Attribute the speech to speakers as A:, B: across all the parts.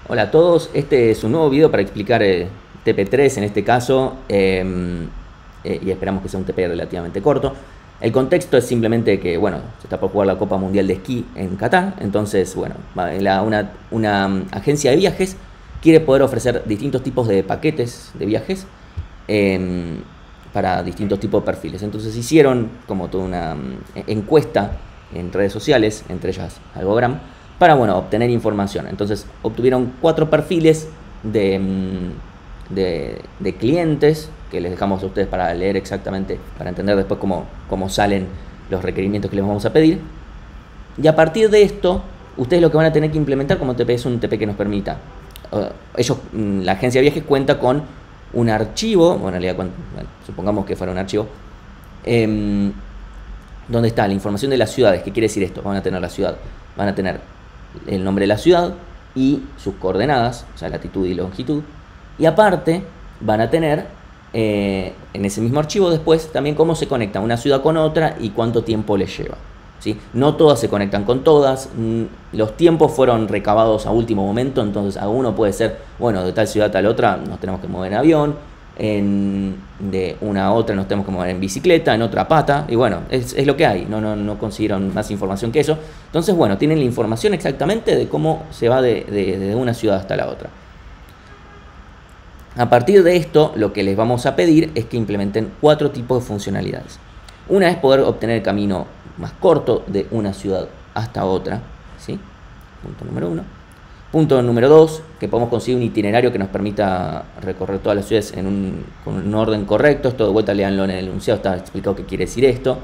A: Hola a todos, este es un nuevo video para explicar TP3 en este caso y esperamos que sea un TP relativamente corto. El contexto es simplemente que, bueno, se está por jugar la Copa Mundial de Esquí en Qatar, entonces, bueno, una agencia de viajes quiere poder ofrecer distintos tipos de paquetes de viajes para distintos tipos de perfiles. Entonces hicieron como toda una encuesta en redes sociales, entre ellas Algogram, para, bueno, obtener información. Entonces obtuvieron 4 perfiles de clientes que les dejamos a ustedes para leer exactamente, para entender después cómo salen los requerimientos que les vamos a pedir. Y a partir de esto, ustedes lo que van a tener que implementar como TP es un TP que nos permita. La agencia de viajes cuenta con un archivo, bueno, en realidad, bueno, supongamos que fuera un archivo, donde está la información de las ciudades. ¿Qué quiere decir esto? Van a tener la ciudad, van a tener el nombre de la ciudad y sus coordenadas, o sea, latitud y longitud. Y aparte van a tener en ese mismo archivo después también cómo se conecta una ciudad con otra y cuánto tiempo les lleva, ¿sí? No todas se conectan con todas, los tiempos fueron recabados a último momento, entonces a uno puede ser, bueno, de tal ciudad a tal otra nos tenemos que mover en avión, de una a otra nos tenemos que mover en bicicleta, en otra a pata, y bueno, es lo que hay, no consiguieron más información que eso. Entonces, bueno, tienen la información exactamente de cómo se va de una ciudad hasta la otra. A partir de esto, lo que les vamos a pedir es que implementen 4 tipos de funcionalidades. Una es poder obtener el camino más corto de una ciudad hasta otra, ¿sí? Punto número 1. Punto número 2, que podemos conseguir un itinerario que nos permita recorrer todas las ciudades con un orden correcto. Esto de vuelta leanlo en el enunciado, está explicado qué quiere decir esto.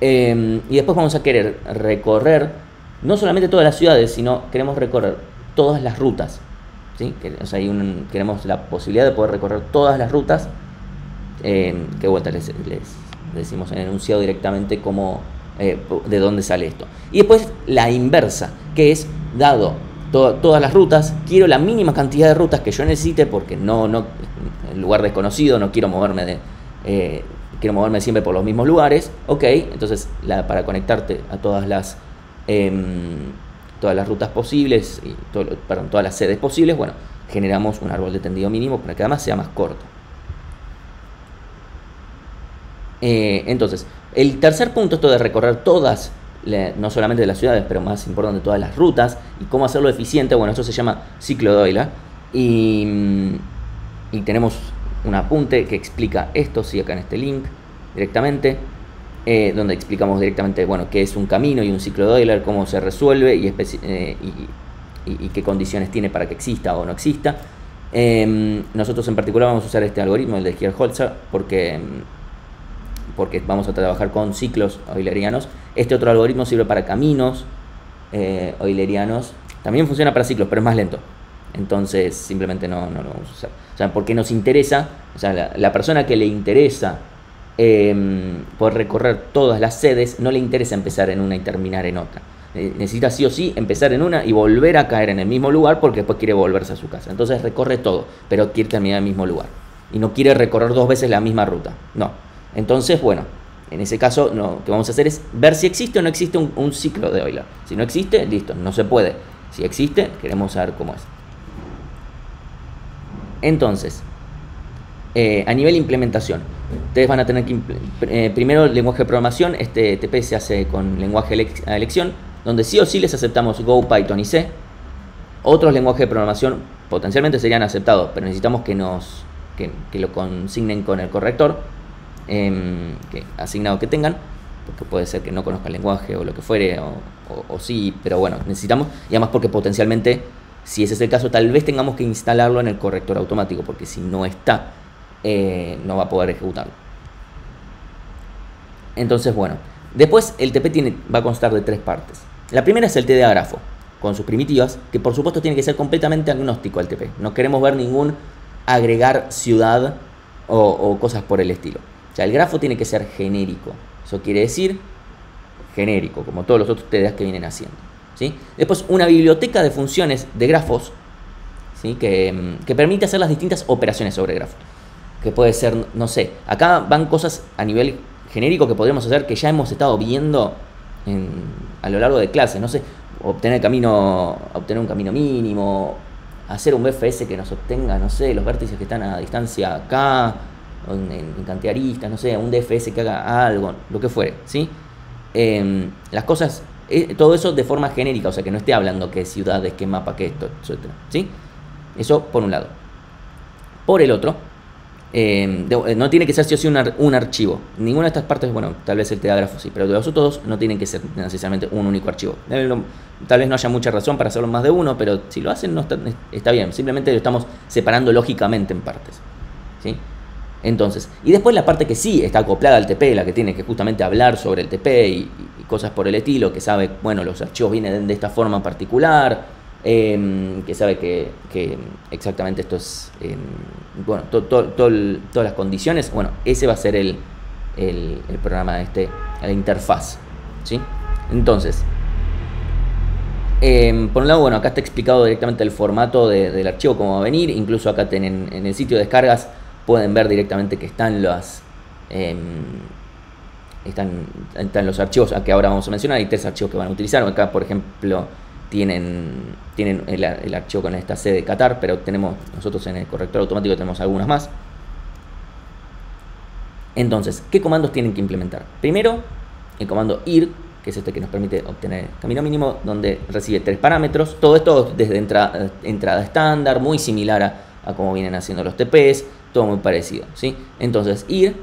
A: Y después vamos a querer recorrer no solamente todas las ciudades, sino queremos recorrer todas las rutas, ¿sí? O sea, queremos la posibilidad de poder recorrer todas las rutas, que vuelta les decimos en el enunciado directamente de dónde sale esto. Y después la inversa, que es dado todas las rutas, quiero la mínima cantidad de rutas que yo necesite, porque en lugar desconocido, no quiero moverme quiero moverme siempre por los mismos lugares. Ok, entonces para conectarte a todas las rutas posibles y todas las sedes posibles, bueno, generamos un árbol de tendido mínimo para que además sea más corto. Entonces, el tercer punto, esto de recorrer todas, no solamente de las ciudades, pero más importante, todas las rutas, y cómo hacerlo eficiente, bueno, esto se llama ciclo de Euler, y tenemos un apunte que explica esto, sí, acá en este link, directamente, donde explicamos directamente, bueno, qué es un camino y un ciclo de Euler, cómo se resuelve y qué condiciones tiene para que exista o no exista. Nosotros en particular vamos a usar este algoritmo, el de Geerholzer, porque vamos a trabajar con ciclos eulerianos. Este otro algoritmo sirve para caminos eulerianos. También funciona para ciclos, pero es más lento. Entonces simplemente no lo vamos a usar. O sea, porque nos interesa, o sea, la persona que le interesa poder recorrer todas las sedes, no le interesa empezar en una y terminar en otra. Necesita sí o sí empezar en una y volver a caer en el mismo lugar, porque después quiere volverse a su casa. Entonces recorre todo, pero quiere terminar en el mismo lugar. Y no quiere recorrer 2 veces la misma ruta. No. Entonces, bueno, en ese caso lo que vamos a hacer es ver si existe o no existe un ciclo de Euler. Si no existe, listo, no se puede. Si existe, queremos saber cómo es. Entonces, a nivel de implementación, ustedes van a tener que primero el lenguaje de programación. Este TP se hace con lenguaje a elección, donde sí o sí les aceptamos Go, Python y C. Otros lenguajes de programación potencialmente serían aceptados, pero necesitamos que lo consignen con el corrector asignado que tengan, porque puede ser que no conozcan el lenguaje o lo que fuere, o sí, pero bueno, necesitamos. Y además porque potencialmente, si ese es el caso, tal vez tengamos que instalarlo en el corrector automático, porque si no está, no va a poder ejecutarlo. Entonces, bueno, después el TP va a constar de 3 partes. La primera es el TDA grafo, con sus primitivas, que por supuesto tiene que ser completamente agnóstico al TP. No queremos ver ningún agregar ciudad o cosas por el estilo. O sea, el grafo tiene que ser genérico. Eso quiere decir genérico, como todos los otros TDAs que vienen haciendo, ¿sí? Después, una biblioteca de funciones de grafos, ¿sí? que permite hacer las distintas operaciones sobre grafos. Que puede ser, no sé, acá van cosas a nivel genérico que podríamos hacer, que ya hemos estado viendo a lo largo de clases. No sé, obtener un camino mínimo, hacer un BFS que nos obtenga, no sé, los vértices que están a distancia acá, en cantidad de aristas, no sé, un DFS que haga algo, lo que fuere, ¿sí? Las cosas, todo eso de forma genérica, o sea, que no esté hablando que ciudades, que mapa, que esto, etcétera, ¿sí? Eso por un lado. Por el otro, no tiene que ser sí o sí un archivo. Ninguna de estas partes, bueno, tal vez el telégrafo sí, pero de los otros no tienen que ser necesariamente un único archivo. Tal vez no haya mucha razón para hacerlo más de uno, pero si lo hacen no está bien. Simplemente lo estamos separando lógicamente en partes, ¿sí? Entonces, y después la parte que sí está acoplada al TP, la que tiene que justamente hablar sobre el TP y cosas por el estilo, que sabe, bueno, los archivos vienen de esta forma en particular, que sabe que exactamente esto es, bueno, todas las condiciones, bueno, ese va a ser el programa la interfaz, ¿sí? Entonces, por un lado, bueno, acá está explicado directamente el formato del archivo, cómo va a venir, incluso acá en el sitio de descargas pueden ver directamente que están están los archivos que ahora vamos a mencionar. Hay 3 archivos que van a utilizar. Acá, por ejemplo, tienen el archivo con esta C de Qatar, pero nosotros en el corrector automático tenemos algunas más. Entonces, ¿qué comandos tienen que implementar? Primero, el comando IR, que es este que nos permite obtener camino mínimo, donde recibe 3 parámetros. Todo esto desde entrada estándar, muy similar a cómo vienen haciendo los TPs, todo muy parecido, ¿sí? Entonces, IR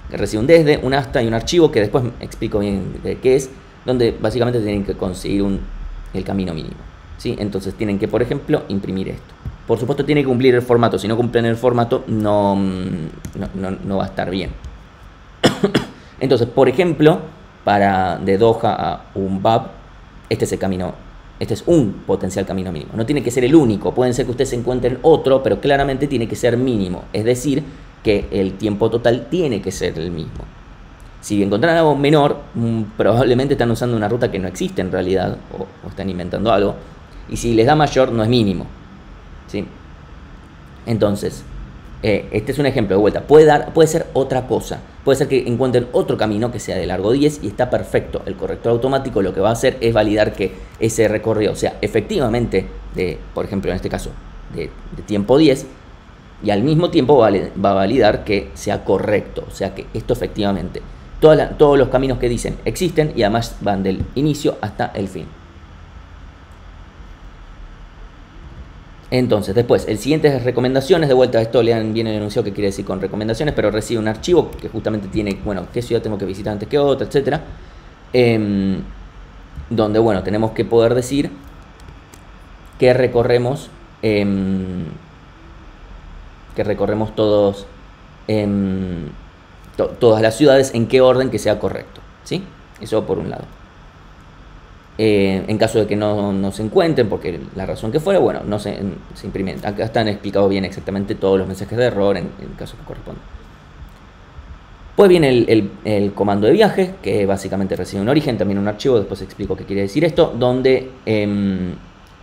A: recibe un desde, un hasta y un archivo, que después explico bien de qué es, donde básicamente tienen que conseguir el camino mínimo, ¿sí? Entonces tienen que, por ejemplo, imprimir esto. Por supuesto tiene que cumplir el formato. Si no cumplen el formato, no va a estar bien. Entonces, por ejemplo, de Doha a Umbab, este es un potencial camino mínimo. No tiene que ser el único. Pueden ser que ustedes encuentren otro, pero claramente tiene que ser mínimo. Es decir, que el tiempo total tiene que ser el mismo. Si encuentran algo menor, probablemente están usando una ruta que no existe en realidad, o están inventando algo. Y si les da mayor, no es mínimo, ¿sí? Entonces, este es un ejemplo de vuelta. Puede ser otra cosa. Puede ser que encuentren otro camino que sea de largo 10 y está perfecto. El corrector automático lo que va a hacer es validar que ese recorrido sea efectivamente por ejemplo, en este caso, de tiempo 10, y al mismo tiempo va a validar que sea correcto. O sea, que esto efectivamente, todos los caminos que dicen existen y además van del inicio hasta el fin. Entonces, después, el siguiente es recomendaciones. De vuelta, esto lean bien el enunciado que quiere decir con recomendaciones, pero recibe un archivo que justamente tiene, bueno, qué ciudad tengo que visitar antes que otra, etcétera. Donde, bueno, tenemos que poder decir que recorremos todas las ciudades, en qué orden que sea correcto, ¿sí? Eso por un lado. En caso de que no se encuentren, porque la razón que fuera, bueno, no se imprimen. Acá están explicados bien exactamente todos los mensajes de error en el caso que corresponda. Pues viene el comando de viaje, que básicamente recibe un origen, también un archivo. Después explico qué quiere decir esto, donde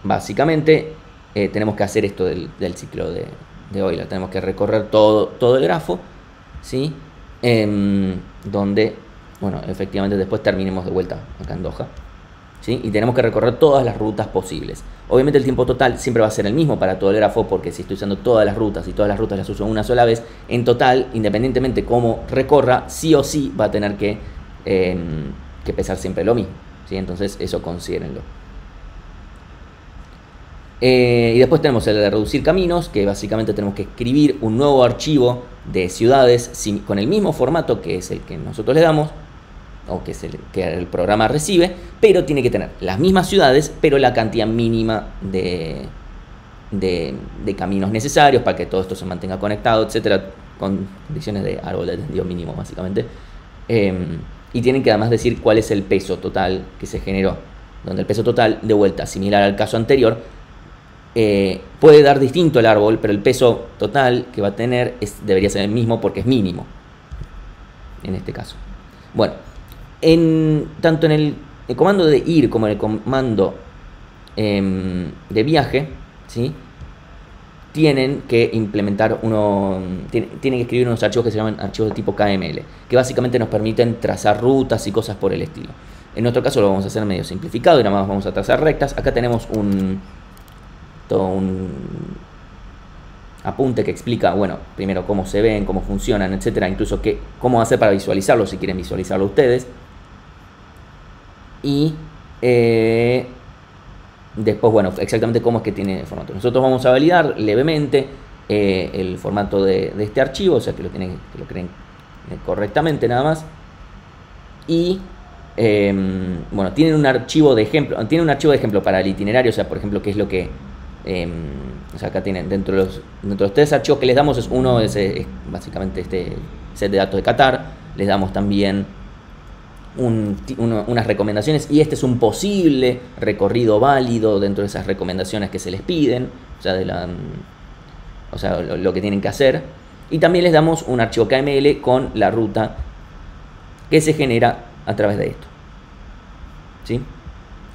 A: básicamente tenemos que hacer esto del ciclo de Euler. Tenemos que recorrer todo el grafo, ¿sí? Donde, bueno, efectivamente después terminemos de vuelta acá en Doha, ¿sí? Y tenemos que recorrer todas las rutas posibles. Obviamente el tiempo total siempre va a ser el mismo para todo el grafo, porque si estoy usando todas las rutas y todas las rutas las uso una sola vez, en total, independientemente cómo recorra, sí o sí va a tener que pesar siempre lo mismo, ¿sí? Entonces eso considérenlo. Y después tenemos el de reducir caminos, que básicamente tenemos que escribir un nuevo archivo de ciudades con el mismo formato que es el que nosotros le damos, o que el programa recibe, pero tiene que tener las mismas ciudades, pero la cantidad mínima de caminos necesarios para que todo esto se mantenga conectado, etcétera, con condiciones de árbol de tendido mínimo, básicamente. Y tienen que además decir cuál es el peso total que se generó, donde el peso total, de vuelta, similar al caso anterior, puede dar distinto el árbol, pero el peso total que va a tener debería ser el mismo porque es mínimo, en este caso. Bueno, tanto en el comando de ir como en el comando de viaje, ¿sí? Tienen que implementar tienen que escribir unos archivos que se llaman archivos de tipo KML, que básicamente nos permiten trazar rutas y cosas por el estilo. En nuestro caso lo vamos a hacer medio simplificado y nada más vamos a trazar rectas. Acá tenemos todo un apunte que explica, bueno, primero cómo se ven, cómo funcionan, etcétera, incluso cómo hacer para visualizarlo si quieren visualizarlo ustedes. Y después, bueno, exactamente cómo es que tiene el formato. Nosotros vamos a validar levemente el formato de este archivo, o sea que lo creen correctamente nada más. Y bueno, tienen un archivo de ejemplo para el itinerario, o sea, por ejemplo, qué es lo que o sea, acá tienen dentro de los 3 archivos que les damos, es básicamente este set de datos de Qatar. Les damos también unas recomendaciones, y este es un posible recorrido válido dentro de esas recomendaciones que se les piden, o sea, lo que tienen que hacer. Y también les damos un archivo KML con la ruta que se genera a través de esto, ¿sí?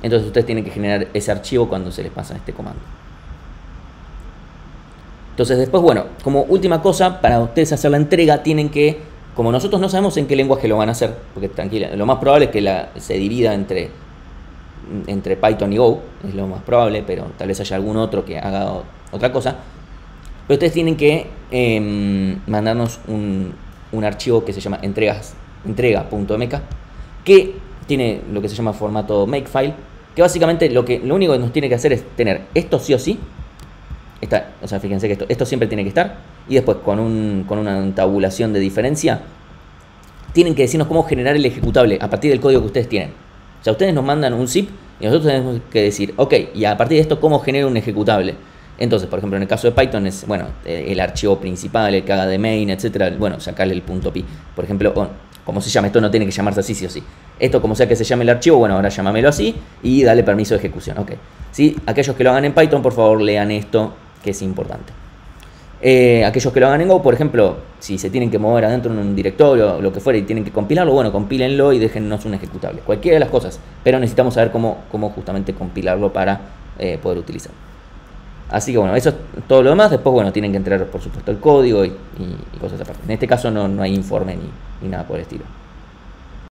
A: Entonces ustedes tienen que generar ese archivo cuando se les pasa este comando. Entonces después, bueno, como última cosa, para ustedes hacer la entrega tienen que, como nosotros no sabemos en qué lenguaje lo van a hacer, porque tranquila, lo más probable es que se divida entre Python y Go, es lo más probable, pero tal vez haya algún otro que haga otra cosa. Pero ustedes tienen que mandarnos un archivo que se llama entrega.mk, que tiene lo que se llama formato makefile, que básicamente lo único que nos tiene que hacer es tener esto sí o sí. O sea, fíjense que esto siempre tiene que estar, y después con una tabulación de diferencia tienen que decirnos cómo generar el ejecutable a partir del código que ustedes tienen. O sea, ustedes nos mandan un zip y nosotros tenemos que decir, ok, y a partir de esto cómo genero un ejecutable. Entonces, por ejemplo, en el caso de Python es, bueno, el archivo principal, el que haga de main, etcétera, bueno, sacarle el .py. Por ejemplo, como se llama, esto no tiene que llamarse así sí o sí. Esto, como sea que se llame el archivo, bueno, ahora llámamelo así y dale permiso de ejecución, ok. ¿Sí? Aquellos que lo hagan en Python, por favor, lean esto, que es importante. Aquellos que lo hagan en Go, por ejemplo, si se tienen que mover adentro de un directorio o lo que fuera y tienen que compilarlo, bueno, compílenlo y déjennos un ejecutable. Cualquiera de las cosas, pero necesitamos saber cómo justamente compilarlo para poder utilizarlo. Así que bueno, eso es todo lo demás. Después, bueno, tienen que entrar, por supuesto, el código y cosas aparte. En este caso no hay informe ni nada por el estilo.